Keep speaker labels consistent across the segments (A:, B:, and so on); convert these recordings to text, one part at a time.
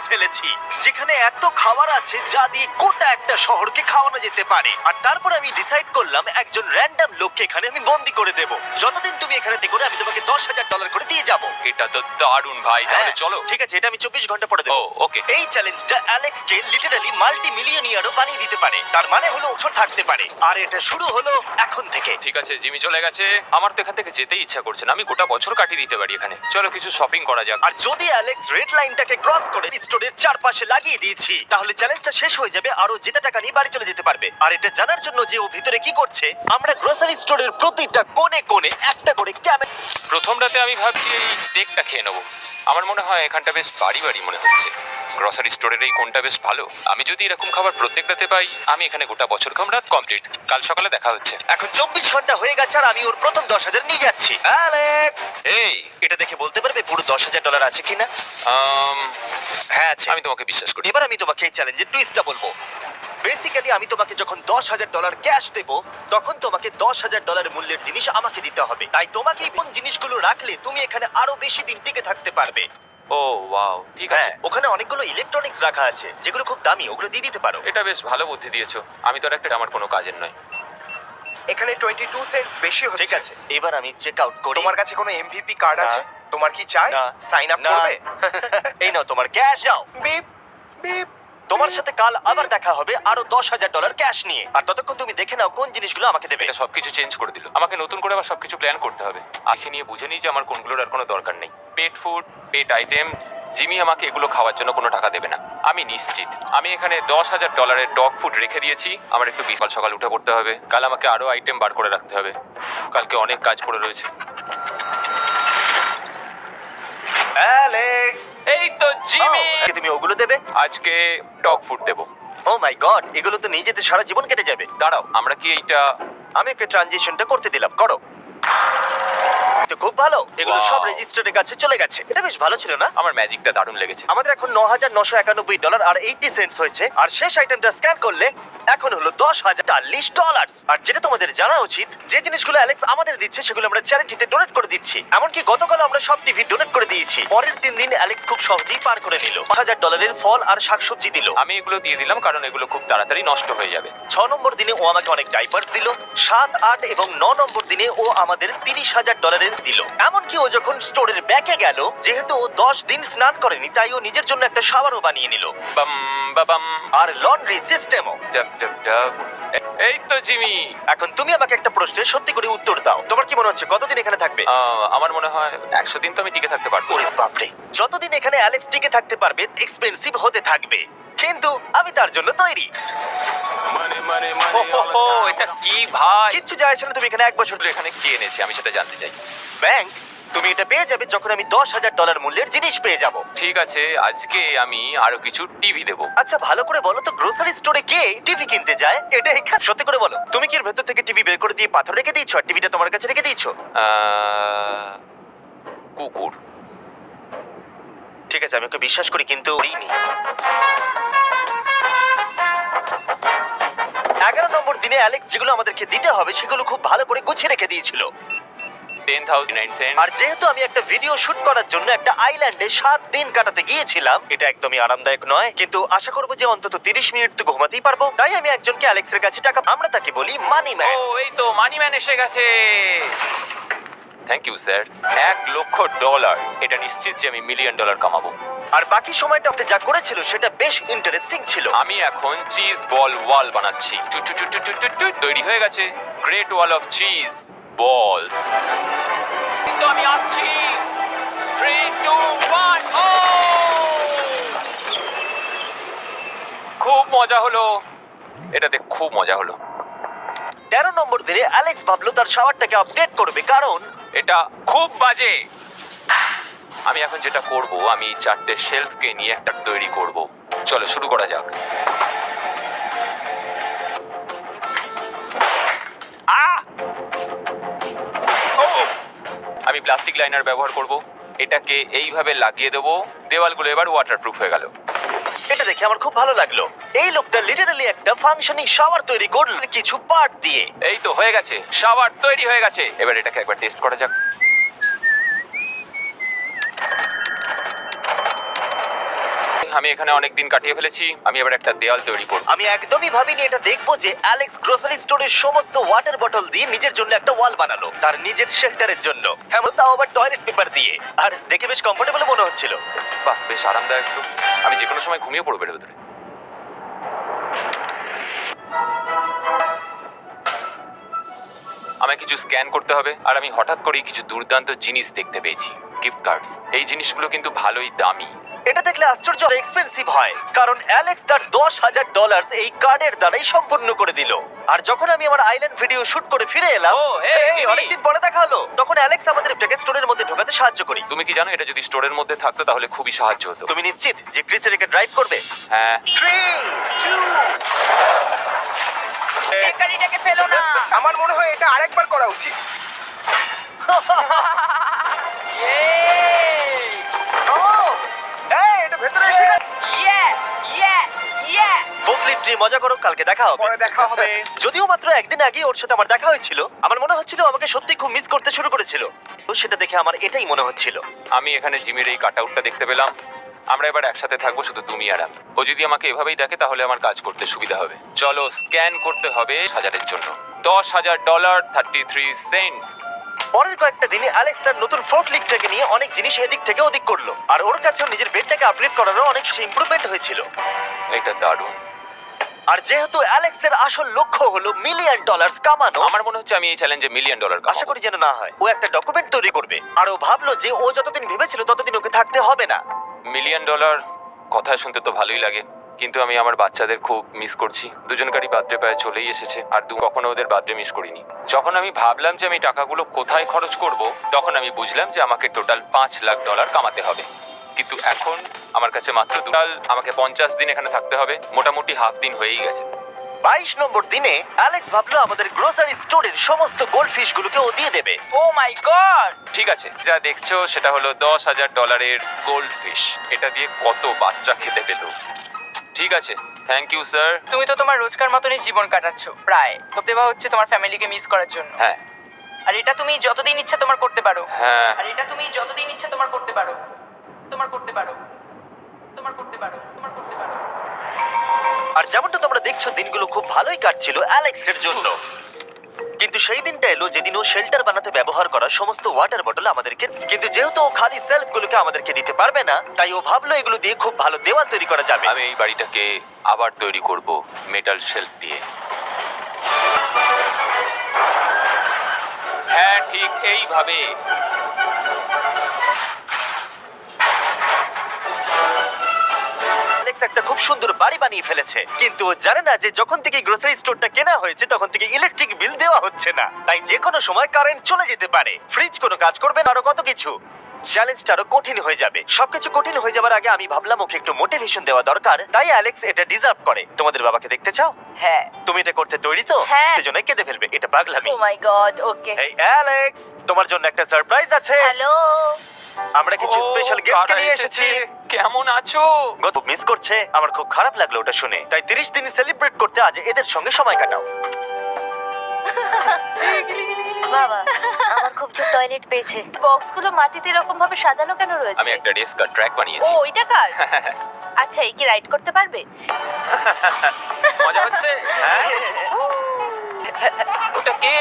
A: কিনে ফেলেছি, যেখানে এত খাবার আছে যা দিয়ে গোটা একটা শহরকে খাওয়ানো যেতে পারে। আর তারপর আমি ডিসাইড করলাম একজন র্যান্ডম লোককে এখানে আমি বন্দি করে দেব। যতদিন তুমি এখানে থেকে আমি তোমাকে $10,000 করে দিয়ে যাবো।
B: এটা তো দারুণ ভাই, তাহলে চলো।
A: ঠিক আছে, এটা আমি 24 ঘন্টা পরে দেবো।
B: ও, okay.
A: এই চ্যালেঞ্জটা অ্যালেক্সকে লিটারালি মাল্টি মিলিয়নিয়ারও বানিয়ে দিতে পারে। তার মানে হলো ও থাকতে পারে। আর এটা শুরু হলো এখন থেকে।
B: ঠিক আছে, জিমি চলে গেছে। আমার তো এখান থেকে যেতেই ইচ্ছা করছে না। আমি গোটা বছর কাটিয়ে দিতে পারি এখানে। চলো কিছু শপিং করা যাক।
A: আর যদি অ্যালেক্স রেড লাইনটাকে ক্রস করে স্টোরের চারপাশে লাগিয়ে দিয়েছি, তাহলে চ্যালেঞ্জটা শেষ হয়ে যাবে আর ও জেতা টাকা নিয়ে বাড়ি চলে যেতে পারবে। আর এটা জানার জন্য যে ও ভিতরে কি করছে, আমরা গ্রোসারি স্টোরের প্রতিটা কোণে কোণে একটা করে ক্যামেরা।
B: প্রথম রাতে আমি ভাবছি এই স্টেকটা খেয়ে নেবো। আমার মনে হয় এখানটা বেশ বাড়ি বাড়ি মনে হচ্ছে। গ্রসারি স্টোরের এই কোনটা বেশ ভালো। আমি যদি এরকম খাবার প্রত্যেক রাতে পাই, আমি এখানে গোটা বছর রাত কমপ্লিট। কাল সকালে দেখা হচ্ছে।
A: এখন 24 ঘন্টা হয়ে গেছে আর আমি ওর প্রথম 10,000 নিয়ে যাচ্ছি। অ্যালেক্স,
B: এই
A: এটা দেখে বলতে পারবে পুরো $10,000 আছে কিনা? হ্যাঁ আছে।
B: আমি তোমাকে বিশ্বাস করি।
A: এবার আমি তোমাকে এই চ্যালেঞ্জের টুইস্টটা বলবো। বেসিক্যালি আমি তোমাকে যখন $10,000 ক্যাশ দেবো, তখন তোমাকে $10,000 মূল্যের জিনিস আমাকে দিতে হবে। তাই তোমাকে কোন জিনিসগুলো রাখলে তুমি এখানে আরো বেশি দিন টিকে থাকতে পারবে।
B: ও ওয়াও, ঠিক আছে।
A: হ্যাঁ, ওখানে অনেকগুলো ইলেকট্রনিক্স রাখা আছে যেগুলো খুব দামি, ওগুলো দিয়ে দিতে পারো।
B: এটা বেশ ভালো বুদ্ধি দিয়েছো। আমি তো আর একটা আমার কোনো কাজের নয়।
C: এখানে 22 সেন্টস বেশি হচ্ছে।
A: ঠিক আছে, এবার আমি চেক আউট করি।
C: তোমার কাছে কোনো এমভিপি কার্ড
A: না।
C: আছে? তোমার কি চাই
A: না।
C: সাইন আপ
A: না।
C: করবে?
A: এই নাও তোমার ক্যাশ, যাও।
C: Beep beep.
A: তোমার সাথে কাল আবার দেখা হবে আরো $10,000 ক্যাশ নিয়ে। আর ততক্ষণ তুমি দেখে নাও কোন জিনিসগুলো আমাকে দেবে।
B: এটা সবকিছু চেঞ্জ করে দিল। আমাকে নতুন করে আবার সবকিছু প্ল্যান করতে হবে। আখে নিয়ে বুঝে নিই যে আমার কোনগুলোর আর কোনো দরকার নেই। পেট ফুড, পেট আইটেম, জিমি আমাকে এগুলো খাওয়ার জন্য কোনো টাকা দেবে না, আমি নিশ্চিত। আমি এখানে $10,000 ডগ ফুড রেখে দিয়েছি। আমার একটু বিকাল সকাল উঠে পড়তে হবে। কাল আমাকে আরো আইটেম বার করে রাখতে হবে। কালকে অনেক কাজ পড়ে রয়েছে।
A: অ্যালেক্স,
B: এই তো জিমি।
A: তুমি ওগুলো দেবে?
B: আজকে ডগ ফুড দেবো।
A: ও মাই গড, এগুলো তো নিয়ে যেতে সারা জীবন কেটে যাবে।
B: দাঁড়াও, আমরা কি এইটা
A: আমি ওকে ট্রানজিশনটা করতে দিলাম, করো। তো খুব ভালো, এগুলো
B: Wow.
A: সব রেজিস্টারের কাছে চলে গেছে। এটা বেশ ভালো ছিল না?
B: আমার ম্যাজিকটা দারুণ লেগেছে।
A: আমাদের এখন $9,991 আর 80 সেন্টস হয়েছে। আর শেষ আইটেমটা স্ক্যান করলে এখন হলো $10,040। আর যেটা তোমাদের জানা উচিত, যে জিনিসগুলো অ্যালেক্স আমাদের দিচ্ছে সেগুলো আমরা চ্যারিটিতে ডোনেট করে দিচ্ছি। এমনকি গতকাল আমরা সব টিভি ডোনেট করে দিয়েছি। পরের 3 দিন অ্যালেক্স খুব সহজেই পার করে নিল। $5,000 ফল আর শাকসবজি দিল।
B: আমি এগুলো দিয়ে দিলাম কারণ এগুলো খুব তাড়াতাড়ি নষ্ট হয়ে যাবে।
A: 6 নম্বর দিনে ও আমাকে অনেক ডাইপার্স দিল। 7, 8 এবং 9 নম্বর দিনে ও আমাদের $30,000 দিল। এমনকি ও যখন স্টোরের ব্যাকে গেল, যেহেতু ও 10 দিন স্নান করেনি, তাই ও নিজের জন্য একটা শাওয়ারও বানিয়ে নিল।
B: বাম বাবাম।
A: আর লন্ড্রি সিস্টেমও।
B: ডাব ডাব ডাব। এই তো জিমি।
A: এখন তুমি আমাকে একটা প্রশ্নের সত্যি করে উত্তর দাও। তোমার কি মনে হচ্ছে কতদিন এখানে থাকবে?
B: আমার মনে হয় 100 দিন তো আমি টিকে থাকতে পারবো।
A: ওরে বাপরে, যতদিন এখানে অ্যালেক্স টিকে থাকতে পারবে এক্সপেন্সিভ হতে থাকবে, কিন্তু আমি তার জন্য তৈরি।
B: ও, এটা কি ভাই?
A: কিচ্ছু যায় আসলে, তুমি এখানে 1 বছর
B: শুধু এখানে কি এনেছি আমি সেটা জানতে চাই।
A: ব্যাংক, তুমি এটা পেয়ে যাবে যখন আমি $10,000 মূল্যের জিনিস পেয়ে যাব।
B: ঠিক আছে, আজকে আমি আরো কিছু টিভি দেবো।
A: আচ্ছা ভালো করে বলো তো, গ্রোসারি স্টোরে কে টিভি কিনতে যায়? এটা এখানে সত্যি করে বলো, তুমি কি এর ভেতর থেকে টিভি বের করে দিয়ে পাথর রেখে দিয়েছো আর টিভিটা তোমার কাছে রেখে দিয়েছো?
B: কুকুর।
A: ঠিক আছে, আমি ওকে বিশ্বাস করি, কিন্তু করিনি। 11 নম্বর দিনে অ্যালেক্স যেগুলো আমাদেরকে দিতে হবে সেগুলো খুব ভালো করে গুছিয়ে রেখে দিয়েছিল।
B: 10,009 সেন্ট।
A: আর যেহেতু আমি একটা ভিডিও শুট করার জন্য একটা আইল্যান্ডে 7 দিন কাটাতে গিয়েছিলাম, এটা একদমই আরামদায়ক নয়, কিন্তু আশা করবো যে অন্তত 30 মিনিট তো ঘুমাতেই পারবো। তাই আমি একজনকে অ্যালেক্সের কাছে টাকা, আমরা তাকে বলি মানি
B: ও,
A: ম্যান।
B: এই তো মানি ম্যান এসে গেছে। Thank you sir. $1,00,000। এটা নিশ্চিত যে আমি $1 মিলিয়ন কামাবো।
A: আর বাকি সময়টাতে যা করেছিল সেটা বেশ ইন্টারেস্টিং ছিল।
B: আমি এখন চিজ বল ওয়াল বানাচ্ছি। তৈরি হয়ে গেছে great wall of cheese ball. কিন্তু আমি আসছি। 3, 2, 1। ও, খুব মজা হলো। এটাতে খুব মজা হলো।
A: 13 নম্বর দিনে অ্যালেক্স ভাবলো তার শাওয়ারটাকে আপডেট করবে, কারণ
B: এটা খুব বাজে। আমি এখন যেটা করব, আমি 4টে শেলফকে নিয়ে একটা তৈরি করব। চলো শুরু করা যাক। আমি প্লাস্টিক লাইনার ব্যবহার করব। এটাকে এইভাবে লাগিয়ে দেবো। দেওয়ালগুলো এবার ওয়াটারপ্রুফ হয়ে গেল।
A: এটা দেখে আমার খুব ভালো লাগলো। এই লোকটা লিটারালি একটা ফাংশনিং শাওয়ার তৈরি করলো কিছু পার্ট দিয়ে।
B: এই তো হয়ে গেছে, শাওয়ার তৈরি হয়ে গেছে। এবার এটাকে একবার টেস্ট করা যাক। আমি এখানে অনেক দিন কাটিয়ে ফেলেছি, আমি এবার একটা দেওয়াল তৈরি করব।
A: আমি একদমই ভাবিনি এটা দেখবো যে অ্যালেক্স গ্রোসারি স্টোরের সমস্ত ওয়াটার বটল দিয়ে নিজের জন্য একটা ওয়াল বানালো, তার নিজের শেল্টারের জন্য। হ্যাঁ, তাও আবার টয়লেট পেপার দিয়ে। আর দেখে বেশ কমফোর্টেবল মনে হচ্ছিল।
B: বাহ, বেশ আরামদায়ক তো। আমি যে কোনো সময় ঘুমিয়ে পড়বো এর ভেতরে। আমায় কিছু স্ক্যান করতে হবে, আর আমি হঠাৎ করেই কিছু দুর্দান্ত জিনিস দেখতে পেয়েছি। Gift cards. এই জিনিসগুলো কিন্তু ভালোই দামি।
A: এটা দেখলে আশ্চর্য এক্সপেন্সিভ হয়, কারণ অ্যালেক্স তার $10,000 এই কার্ডের দ্বারাই সম্পূর্ণ করে দিল। আর যখন আমি আমার আইল্যান্ড ভিডিও শুট করে ফিরে এলাম,
B: ও, hey,
A: এই,
B: জিমি।
A: অনেকদিন পরে দেখা হলো, তখন অ্যালেক্স আমাদের এটাকে স্টোরের মধ্যে ঢোকাতে সাহায্য করি।
B: তুমি কি জানো এটা যদি স্টোরের মধ্যে থাকতো তাহলে খুবই সাহায্য হতো।
A: তুমি নিশ্চিত যে ক্রিসের একে ড্রাইভ করবে?
B: হ্যাঁ।
A: 3, 2
D: এই গাড়িটাকে ফেলো না।
C: আমার মনে হয় এটা আরেকবার করা উচিত।
A: ও, এই, এটা ভেতরে এসে গেছে।
D: ইয়ে ইয়ে ইয়ে
A: ফোকলিফট নিয়ে মজা করো, কালকে দেখা হবে।
C: পরে দেখা হবে।
A: যদিও মাত্র একদিন আগে ওর সাথে আমার দেখা হয়েছিল, আমার মনে হচ্ছিল আমাকে সত্যি খুব মিস করতে শুরু করেছিল। তো সেটা দেখে আমার এটাই মনে হচ্ছিল।
B: আমি এখানে জিমির এই কাট আউটটা দেখতে পেলাম। আমরা এবার একসাথে থাকবো, শুধু তুমি আর আমি। ও যদি আমাকে এভাবেই দেখে তাহলে আমার কাজ করতে সুবিধা হবে। চলো, স্ক্যান করতে হবে হাজারের জন্য। $10,000 33 সেন্ট।
A: পরের কয়েকটা দিনে অ্যালেক্স তার নতুন ফোকলিফটটাকে নিয়ে অনেক জিনিস এদিক থেকে ওদিক করলো, আর ওর কাছেও নিজের বেডটাকে আপগ্রেড করারও অনেক ইমপ্রুভমেন্ট হয়েছিল।
B: এটা দারুণ।
A: আর যেহেতু অ্যালেক্সের আসল লক্ষ্য হলো $1,000,000 কামানো,
B: আমার মনে হচ্ছে আমি এই চ্যালেঞ্জে $1,000,000
A: আশা
B: কামাবো।
A: করি যেন না হয়। ও একটা ডকুমেন্ট তৈরি করবে, আর ও ভাবলো যে ও যতদিন ভেবেছিল ততদিন ওকে থাকতে হবে না।
B: $1,000,000 কথা শুনতে তো ভালোই লাগে, কিন্তু আমি আমার বাচ্চাদের খুব মিস করছি। দুজনকারই বার্থডে প্রায় চলেই এসেছে, আর কখনো ওদের বার্থডে মিস করিনি। যখন আমি ভাবলাম যে আমি টাকাগুলো কোথায় খরচ করব, তখন আমি বুঝলাম যে আমাকে টোটাল $5,00,000 কামাতে হবে। কিন্তু এখন আমার কাছে মাত্র টোটাল আমাকে 50 দিন এখানে থাকতে হবে। মোটামুটি হাফ দিন হয়েই গেছে।
A: 22 নম্বর দিনে অ্যালেক্স ভাবলো আমাদের গ্রোসারি স্টোরের সমস্ত গোল্ড ফিশ গুলোকে ও দিয়ে দেবে।
D: ও মাই গড।
B: ঠিক আছে, যা দেখছো সেটা হলো $10,000 গোল্ড ফিশ। এটা দিয়ে কত বাচ্চা খেতে পেত। ঠিক আছে, থ্যাংক ইউ স্যার।
D: তুমি তো তোমার রোজকার মতনই জীবন কাটাচ্ছ প্রায়। তো দেওয়া হচ্ছে তোমার ফ্যামিলিকে মিস করার জন্য।
B: হ্যাঁ
D: আর এটা তুমি যতদিন ইচ্ছা তোমার করতে পারো।
B: হ্যাঁ।
D: আর এটা তুমি যতদিন ইচ্ছা তোমার করতে পারো। তোমার করতে পারো। তোমার করতে পারো। তোমার করতে পারো।
A: আর যেমনটা তোমরা দেখছো, দিনগুলো খুব ভালোই কাটছিল অ্যালেক্সের জন্য। কিন্তু সেই দিনটা এলো যেদিন ও শেল্টার বানাতে ব্যবহার করা সমস্ত ওয়াটার বটল আমাদেরকে, কিন্তু যেহেতু ও খালি সেলফগুলোকে আমাদেরকে দিতে পারবে না, তাই ও ভাবলো এগুলো দিয়ে খুব ভালো দেওয়াল তৈরি করা যাবে।
B: আমি এই বাড়িটাকে আবার তৈরি করব মেটাল শেলফ দিয়ে। হ্যাঁ, ঠিক এইভাবে।
A: অ্যালেক্স একটা খুব সুন্দর বাড়ি বানিয়ে ফেলেছে, কিন্তু ও জানে না যে যখন থেকে গ্রোসারি স্টোরটা কেনা হয়েছে তখন থেকে ইলেকট্রিক বিল দেওয়া হচ্ছে না, তাই যে কোনো সময় কারেন্ট চলে যেতে পারে, ফ্রিজ কোনো কাজ করবে না, আরো কত কিছু। চ্যালেঞ্জটা আরো কঠিন হয়ে যাবে। সবকিছু কঠিন হয়ে যাবার আগে আমি ভাবলাম ওকে একটু মোটিভেশন দেওয়া দরকার, তাই অ্যালেক্স এটা ডিজার্ভ করে। তোমাদের বাবাকে দেখতে চাও?
D: হ্যাঁ।
A: তুমি এটা করতে তৈরি তো?
D: হ্যাঁ।
A: সেজন্য কেঁদে ফেলবে, এটা পাগলামি।
D: ও মাই গড। ওকে।
A: এই অ্যালেক্স, তোমার জন্য একটা সারপ্রাইজ আছে।
D: হ্যালো।
A: আমরা কিছু
B: ও,
A: স্পেশাল গেস্ট
B: কারা
A: নিয়ে
B: এসেছে?
A: এসেছি।
B: কেমন আছো?
A: গত মিস করছে, আমার খুব খারাপ লাগলো ওটা শুনে, তাই 30 দিন সেলিব্রেট করতে আজ এদের সঙ্গে সময় কাটাও।
E: বাবা, আমার খুব জোর টয়লেট পেয়েছে। বক্সগুলো মাটিতে এরকম ভাবে সাজানো কেন রয়েছে?
B: আমি একটা ডেস্ক আর ট্র্যাক
E: ও,
B: বানিয়েছি।
E: এটা কার? আচ্ছা, এই কি রাইড করতে পারবে?
B: মজা হচ্ছে? হ্যাঁ। ওটা কে?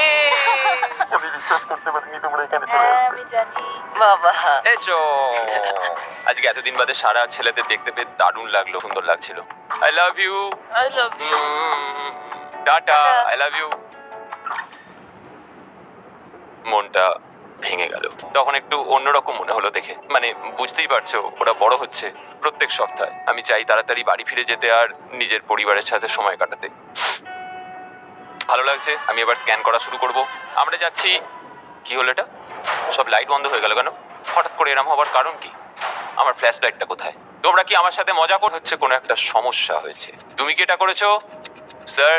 E: হ্যাঁ, আমি জানি।
A: বাবা,
B: এসো। আজকে এতদিন বাদে সারা ছেলেদের দেখতে পেয়ে দারুণ লাগলো, সুন্দর লাগছিল। I love you.
E: I love you.
B: Tata. I love you. মনটা ভেঙে গেল। তখন একটু অন্যরকম মনে হলো দেখে। মানে বুঝতেই পারছো, ওরা বড় হচ্ছে প্রত্যেক সপ্তাহে। আমি চাই তাড়াতাড়ি বাড়ি ফিরে যেতে আর নিজের পরিবারের সাথে সময় কাটাতে। ভালো লাগছে। আমি এবার স্ক্যান করা শুরু করব। আমরা যাচ্ছি। কি হলো এটা? সব লাইট বন্ধ হয়ে গেল কেন? হঠাৎ করে এরম হবার কারণ কি? আমার ফ্ল্যাশ লাইটটা কোথায়? তোমরা কি আমার সাথে মজা করে? হচ্ছে কোনো একটা সমস্যা হয়েছে। তুমি কি এটা করেছো sir?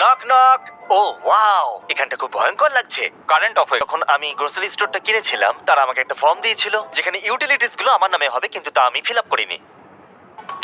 A: Knock knock. Oh wow, এখানটা খুব ভয়ঙ্কর লাগছে।
B: কারেন্ট অফ হয়ে
A: যখন আমি গ্রোসারি স্টোরটা কিনেছিলাম, তারা আমাকে একটা ফর্ম দিয়েছিল যেখানে ইউটিলিটিস গুলো আমার নামে হবে, কিন্তু তা আমি ফিল আপ করিনি।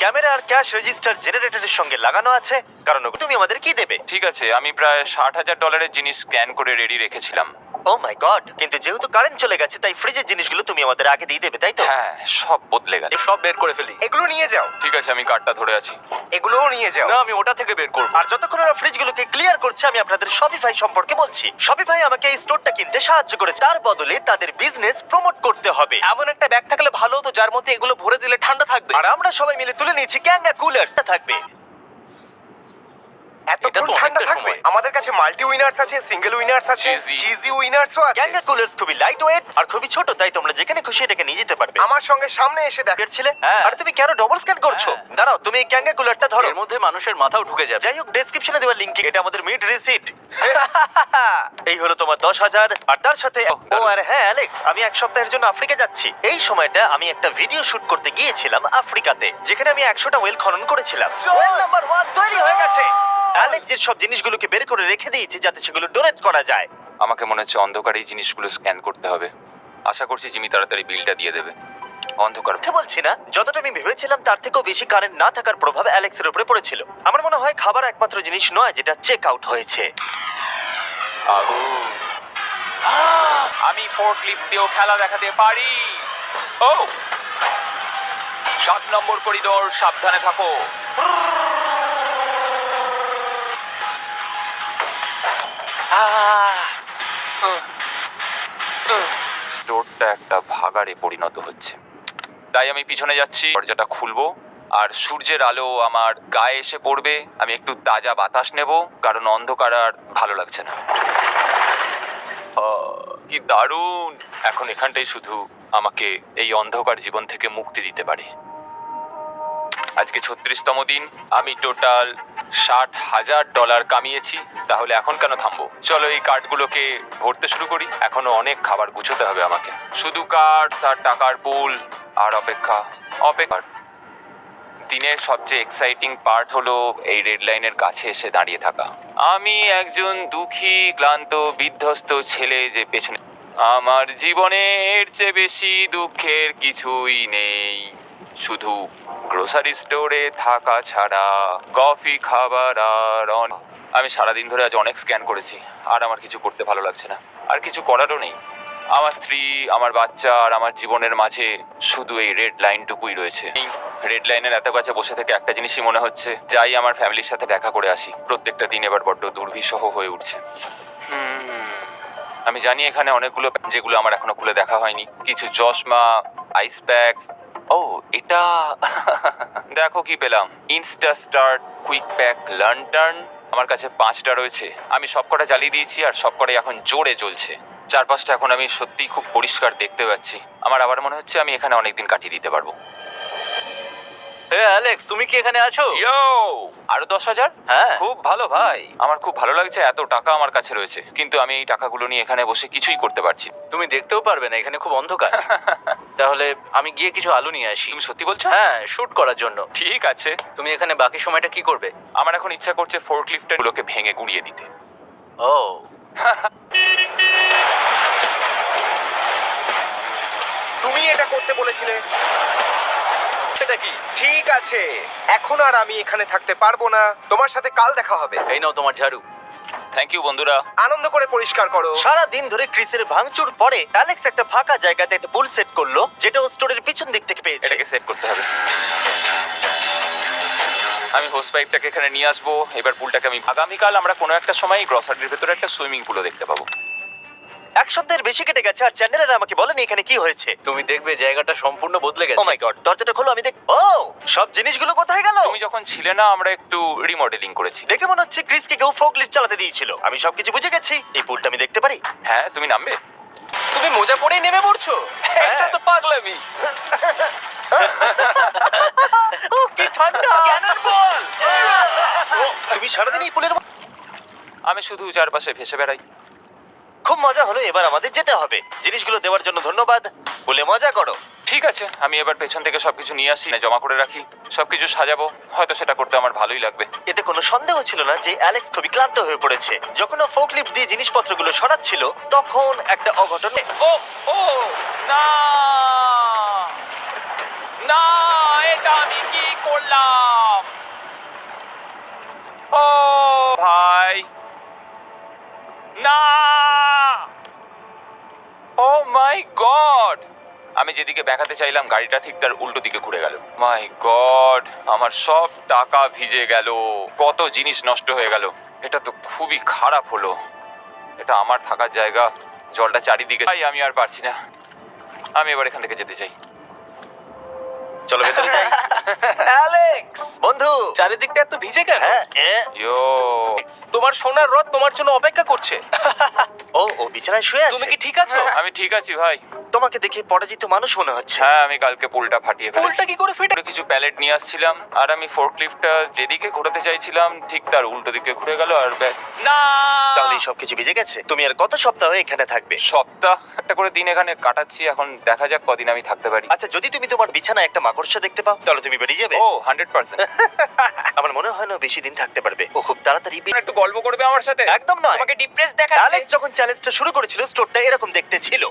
A: ক্যামেরা আর ক্যাশ রেজিস্টার জেনারেটরের সঙ্গে লাগানো আছে, কারণ তুমি আমাদের কি দেবে?
B: ঠিক আছে, আমি প্রায় $60,000 জিনিস স্ক্যান করে রেডি রেখেছিলাম।
A: ও মাই গড, কিন্তু যেহেতু কারেন্ট চলে গেছে তাই ফ্রিজের জিনিসগুলো তুমি আমাদের আগে দিয়ে দেবে, তাই তো?
B: হ্যাঁ, সব বদলে গেছে।
F: সব বের করে ফেলি।
C: এগুলো নিয়ে যাও,
B: ঠিক আছে, আমি কার্ডটা ধরে আছি।
C: এগুলোও নিয়ে যাও।
F: না, আমি ওটা থেকে বের করব।
A: আর যতক্ষণ ওরা ফ্রিজগুলোকে ক্লিয়ার করছে আমি আপনাদের শপিফাই সম্পর্কে বলছি। শপিফাই আমাকে এই স্টোরটা কিনতে সাহায্য করেছে, তার বদলে তাদের বিজনেস প্রমোট করতে হবে।
F: এমন একটা ব্যাগ থাকলে ভালো হতো যার মধ্যে এগুলো ভরে দিলে ঠান্ডা থাকবে।
A: আর আমরা সবাই মিলে তুলে নিয়েছি ক্যাঙ্গা কুলার থাকবে।
C: এতক্ষণ
F: এটা তো
C: ঠান্ডা
F: অনেকটা
C: থাকবে?
F: সময়।
C: আমাদের কাছে মাল্টি উইনার্স আছে, সিঙ্গেল উইনার্স আছে,
B: Cheesy।
C: চিজি উইনার্সও আছে।
A: ক্যাঙ্গা কুলার্স খুবই লাইট ওয়েট আর খুবই ছোট, তাই তোমরা যেখানে খুশি এটাকে নিয়ে যেতে পারবে।
C: আমার সঙ্গে সামনে এসে দেখ।
A: ছিলে
F: হ্যাঁ।
A: আর তুমি কেন ডবল স্ক্যান করছো?
F: হ্যাঁ।
A: দাঁড়াও, তুমি এই ক্যাঙ্গা কুলারটা ধরো।
F: এর মধ্যে মানুষের মাথাও ঢুকে যাবে।
A: যাই হোক, ডেসক্রিপশনে দেওয়া লিংকে এটা আমাদের মিড রিসিপ্ট। এই হলো তোমার 10,000 আর তার সাথে ও আর হ্যাঁ অ্যালেক্স, আমি এক সপ্তাহের জন্য আফ্রিকা যাচ্ছি। এই সময়টা আমি একটা ভিডিও শুট করতে গিয়েছিলাম আফ্রিকাতে, যেখানে আমি 100টা ওয়েল খনন করেছিলাম। ওয়েল নাম্বার 1 তৈরি হয়ে গেছে। অ্যালেক্স যে সব জিনিসগুলোকে বের করে রেখে দিয়েছে যাতে সেগুলো ডোনেট করা যায়।
B: আমাকে মনে হচ্ছে অন্ধকারে এই জিনিসগুলো স্ক্যান করতে হবে। আশা করছি জিমি তাড়াতাড়ি বিলটা দিয়ে দেবে। অন্ধকার।
A: কথা বলছি না, যতটা আমি ভেবেছিলাম তার থেকেও বেশি কারেন্ট না থাকার প্রভাব অ্যালেক্সের উপরে পড়েছিল। আমার মনে হয় খাবার একমাত্র জিনিস নয় যেটা চেক আউট হয়েছে।
B: আগুন। আমি ফোর্কলিফট দিয়েও খেলা দেখাতে পারি। ও 7 নম্বর করিডোর, সাবধানে থাকো। স্টোরটা একটা ভাগাড়ে পরিণত হচ্ছে, তাই আমি পিছনে যাচ্ছি। দরজাটা খুলবো আর সূর্যের আলো আমার গায়ে এসে পড়বে। আমি একটু তাজা বাতাস নেব, কারণ অন্ধকার আর ভালো লাগছে না। কি দারুণ! এখন এখানটাই শুধু আমাকে এই অন্ধকার জীবন থেকে মুক্তি দিতে পারে। আজকে 36তম দিন। আমি টোটাল $60,000 কামিয়েছি। তাহলে এখন কেন থামবো? চলো এই কার্ডগুলোকে ভরতে শুরু করি। এখনো অনেক খাবার গুছোতে হবে আমাকে। শুধু কার্ড আর টাকার পুল আর অপেক্ষা। দিনের সবচেয়ে এক্সাইটিং পার্ট হলো এই রেড লাইনের কাছে এসে দাঁড়িয়ে থাকা। আমি একজন দুঃখী, ক্লান্ত, বিধ্বস্ত ছেলে যে পেছনে। আমার জীবনে এর চেয়ে বেশি দুঃখের কিছুই নেই, শুধু গ্রোসারি স্টোরে থাকা ছাড়া, কফি খাবার আর আমি সারাদিন ধরে আজ অনেক স্ক্যান করেছি আর আমার কিছু করতে ভালো লাগছে না। আর কিছু করারও নেই। আমার স্ত্রী, আমার বাচ্চা আর আমার জীবনের মাঝে শুধু এই রেড লাইনটুকুই রয়েছে। এই রেড লাইনের এত কাছে বসে থেকে একটা জিনিসই মনে হচ্ছে, যাই আমার ফ্যামিলির সাথে দেখা করে আসি। প্রত্যেকটা দিন এবার বড্ড দুর্বিষহ হয়ে উঠছে। আমি জানি এখানে অনেকগুলো যেগুলো আমার এখনো খুলে দেখা হয়নি। কিছু চশমা, আইস প্যাকস। ও এটা দেখো কি পেলাম, ইনস্টা স্টার্ট কুইক প্যাক লান্টার্ন। আমার কাছে 5টা রয়েছে। আমি সবকটা জ্বালিয়ে দিয়েছি আর সবকটাই এখন জোরে জ্বলছে। চারপাশটা এখন আমি সত্যিই খুব পরিষ্কার দেখতে পাচ্ছি। আমার আবার মনে হচ্ছে আমি এখানে অনেকদিন কাটিয়ে দিতে পারবো।
F: অ্যালেক্স, তুমি কি এখানে আছো?
B: ইয়ো, আরো 10,000?
F: হ্যাঁ।
B: খুব ভালো ভাই, আমার খুব ভালো লাগছে। এত টাকা আমার কাছে রয়েছে, কিন্তু আমি এই টাকাগুলো নিয়ে এখানে বসে কিছুই করতে পারছি না।
F: তুমি দেখতেও পারবে না, এখানে খুব অন্ধকার। তাহলে আমি গিয়ে কিছু আলু নিয়ে আসি।
B: তুমি সত্যি বলছো?
F: হ্যাঁ, শুট করার জন্য।
B: ঠিক আছে।
F: তুমি এখানে বাকি সময়টা কি করবে?
B: আমার এখন ইচ্ছা করছে ফোর্কলিফটের গুলোকে ভেঙে গুঁড়িয়ে দিতে।
F: ও
C: তুমি এটা করতে বলেছিলে।
F: সেটা কি?
C: ঠিক আছে, এখন আর আমি এখানে থাকতে পারবো না। তোমার সাথে কাল দেখা হবে।
F: এই নাও তোমার ঝাড়ু।
B: থ্যাংক ইউ বন্ধুরা।
C: আনন্দ করে পরিষ্কার করো।
A: সারা দিন ধরে ক্রিসের ভাঙচুর পরে অ্যালেক্স একটা ফাঁকা জায়গাতে একটা পুল সেট করলো, যেটা ও স্টোরের পিছন দিক থেকে পেয়েছে।
B: এটাকে সেট করতে হবে। আমি হোস পাইপটাকে এখানে নিয়ে আসবো। এবার পুলটাকে আমি আগামীকাল আমরা কোনো একটা সময় গ্রসারির ভেতরে একটা সুইমিং পুলও দেখতে পাবো।
A: এক সপ্তাহের বেশি কেটে গেছে আর চ্যান্ডেলার আমাকে বলেনি এখানে কি হয়েছে।
F: তুমি দেখবে জায়গাটা সম্পূর্ণ বদলে
A: ও
F: গেছে।
A: মাই গড, দরজাটা খোলো, আমি দেখ। ও, সব জিনিসগুলো কোথায় গেল?
B: তুমি যখন ছিলে না, আমরা একটু রিমডেলিং করেছি।
A: দেখে মনে হচ্ছে ক্রিসকে কেউ ফোকলিফট চালাতে দিয়েছিল। আমি সবকিছু বুঝে গেছি। এই পুলটা আমি দেখতে পারি?
B: হ্যাঁ, তুমি নামবে?
F: তুমি মোজা পরেই নেমে পড়ছো? এটা তো পাগলামি।
A: ও, কি ঠান্ডা! Cannon ball! তুমি সারাদিন এই পুলের
B: আমি শুধু চারপাশে ভেসে বেড়াই।
A: খুব মজা হলো। এবার আমাদের যেতে হবে। জিনিসগুলো দেওয়ার জন্য ধন্যবাদ। বলে মজা করো।
B: ঠিক আছে, আমি এবার পেছন থেকে সবকিছু নিয়ে আসি, জমা করে রাখি, সবকিছু সাজাবো। হয়তো সেটা করতে আমার ভালোই লাগবে।
A: এতে কোনো সন্দেহ ছিল না যে অ্যালেক্স খুবই ক্লান্ত হয়ে পড়েছে। যখন ও ফোকলিফট দিয়ে জিনিসপত্রগুলো সরাচ্ছিল তখন একটা অঘটন।
B: ও ও না না, এটা আমি কি করলাম? ও ভাই, না! ও মাই গড, আমি যেদিকে দেখাতে চাইলাম গাড়িটা ঠিক তার উল্টো দিকে ঘুরে গেল। মাই গড, আমার সব টাকা ভিজে গেল, কত জিনিস নষ্ট হয়ে গেল। এটা তো খুবই খারাপ হলো। এটা আমার থাকার জায়গা, জলটা চারিদিকে। ভাই আমি আর পারছি না, আমি এবার এখান থেকে যেতে চাই।
A: চলো ভেতরে যাই।
C: অ্যালেক্স,
A: বন্ধু।
C: চারিদিকটা এত ভিজে কেন?
A: হ্যাঁ
B: ইয়ো,
C: তোমার সোনার রথ তোমার জন্য অপেক্ষা করছে।
A: ও বিছানায় শুয়ে
C: তুমি
A: আছে।
C: কি ঠিক আছো?
B: আমি ঠিক আছি ভাই।
A: তোমাকে দেখে পরাজিত মানুষ মনে হচ্ছে।
B: হ্যাঁ, আমি কালকে পুলটা ফাটিয়ে
C: পুলটা
B: ফেলেছি।
C: কি করে ফেটে?
B: কিছু প্যালেট নিয়ে আসছিলাম আর আমি ফোর্কলিফটটা যেদিকে ঘোরাতে চাইছিলাম ঠিক তার উল্টো দিকে ঘুরে গেল আর ব্যাস। না,
A: তাহলে এই সবকিছু ভিজে গেছে। তুমি আর কত সপ্তাহ এখানে থাকবে?
B: সপ্তাহ একটা করে দিন এখানে কাটাচ্ছি, এখন দেখা যাক কদিন আমি থাকতে পারি।
A: আচ্ছা, যদি তুমি তোমার বিছানায় একটা মাকড়সা দেখতে পাও তাহলে তুমি বেরিয়ে যাবে?
B: ও 100%।
A: আমার মনে হয় না ও বেশি দিন থাকতে পারবে। ও খুব তাড়াতাড়ি
B: একটু গল্প করবে আমার সাথে?
A: একদম নয়।
D: তোমাকে ডিপ্রেস দেখাচ্ছে।
A: অ্যালেক্স যখন চ্যালেঞ্জটা শুরু করেছিল স্টোরটা এরকম দেখতে ছিল,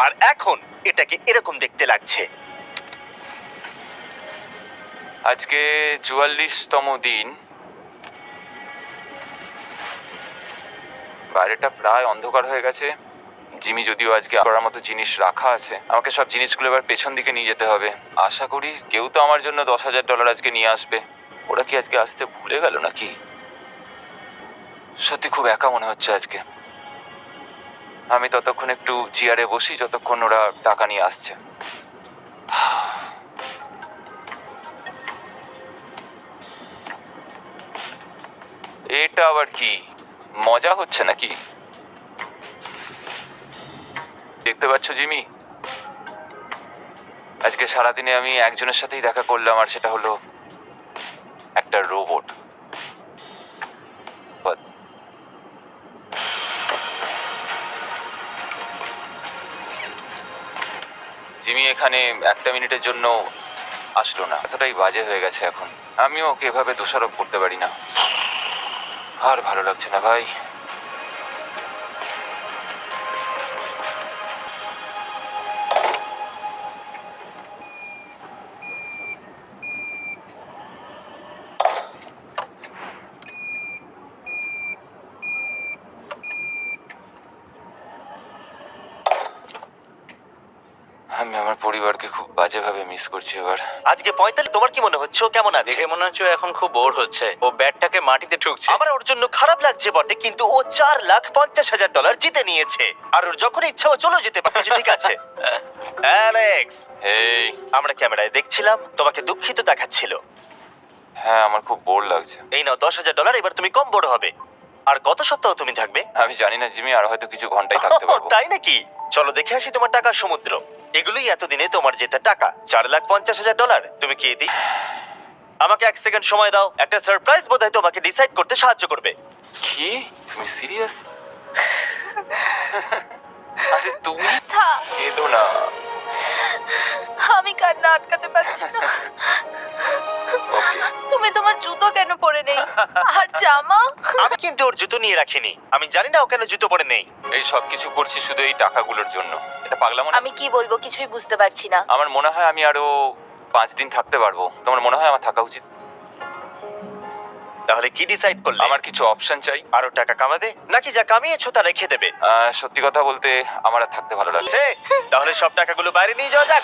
A: আর এখন এটাকে এরকম দেখতে লাগছে।
B: আজকে 44তম দিন। বাইরেটা প্রায় অন্ধকার হয়ে গেছে। জিমি যদিও আজকে করার মতো জিনিস রাখা আছে, আমাকে সব জিনিসগুলো এবার পেছন দিকে নিয়ে যেতে হবে। আশা করি কেউ তো আমার জন্য $10,000 আজকে নিয়ে আসবে। ওরা কি আজকে আসতে ভুলে গেল নাকি? সত্যি খুব একা মনে হচ্ছে আজকে। আমি ততক্ষণ একটু চেয়ারে বসি যতক্ষণ ওরা টাকা নিয়ে আসছে। এটা আবার কি মজা হচ্ছে নাকি? দেখতে পাচ্ছ জিমি, আজকে সারাদিনে আমি একজনের সাথেই দেখা করলাম, আর সেটা হলো একটা রোবট। জিমি এখানে একটা মিনিটের জন্য আসলো না। এতটাই বাজে হয়ে গেছে এখন। আমিও ওকে এভাবে দোষারোপ করতে পারি না। আর ভালো লাগছে না ভাই। আমি আমার পরিবারকে খুব বাজেভাবে মিস করছি এবার।
A: আজকে 45। তোমার কি মনে হচ্ছে ও কেমন আছে?
F: দেখে মনে হচ্ছে ও এখন খুব বোর হচ্ছে। ও ব্যাটটাকে মাটিতে ঠুকছে।
A: আমার ওর জন্য খারাপ লাগছে বটে, কিন্তু ও $4,50,000 জিতে নিয়েছে, আর ওর যখন ইচ্ছা ও চলে যেতে পারে। কিছু ঠিক আছে? অ্যালেক্স,
B: এই,
A: আমরা ক্যামেরায় দেখছিলাম, তোমাকে দুঃখিত দেখাচ্ছিল।
B: হ্যাঁ আমার খুব বোর লাগছে।
A: এই নাও $10,000, এবার তুমি কম বড় হবে। আর কত সপ্তাহ তুমি থাকবে?
B: আমি জানি না জিমি, আর হয়তো কিছু ঘন্টাই থাকতে পারবো।
A: তাই নাকি? চলো দেখে আসি তোমার টাকার সমুদ্র। এগুলোই এতদিনে তোমার জেতা টাকা, $4,50,000। তুমি কি এদি? আমাকে 1 সেকেন্ড সময় দাও। একটা সারপ্রাইজ বোধহয় তোমাকে ডিসাইড করতে সাহায্য করবে।
B: কি, তুমি সিরিয়াস? আরে তুমি কেঁদো না।
E: আমি কান্না আটকাতে পারছি না।
B: ওকে,
E: তুমি তোমার জুতো কেন পরে নেই? আর জামা?
A: আমি কিন্তু ওর জুতো নিয়ে রাখিনি। আমি জানি না ও কেন জুতো পরে নেই।
B: এই সব কিছু করছি শুধু এই টাকাগুলোর জন্য। এটা পাগলামো না?
E: আমি কি বলবো কিছুই বুঝতে পারছি না।
B: আমার মনে হয় আমি আরো 5 দিন থাকতে পারবো। তোমার মনে হয় আমার থাকা উচিত?
A: তাহলে কি ডিসাইড করলে?
B: আমার কিছু অপশন চাই।
A: আরো টাকা কামাবে, নাকি যা কামিয়েছো তা রেখে দেবে?
B: সত্যি কথা বলতে আমার আর থাকতে ভালো লাগছে।
A: তাহলে সব টাকাগুলো বাইরে নিয়ে যাওয়া যাক।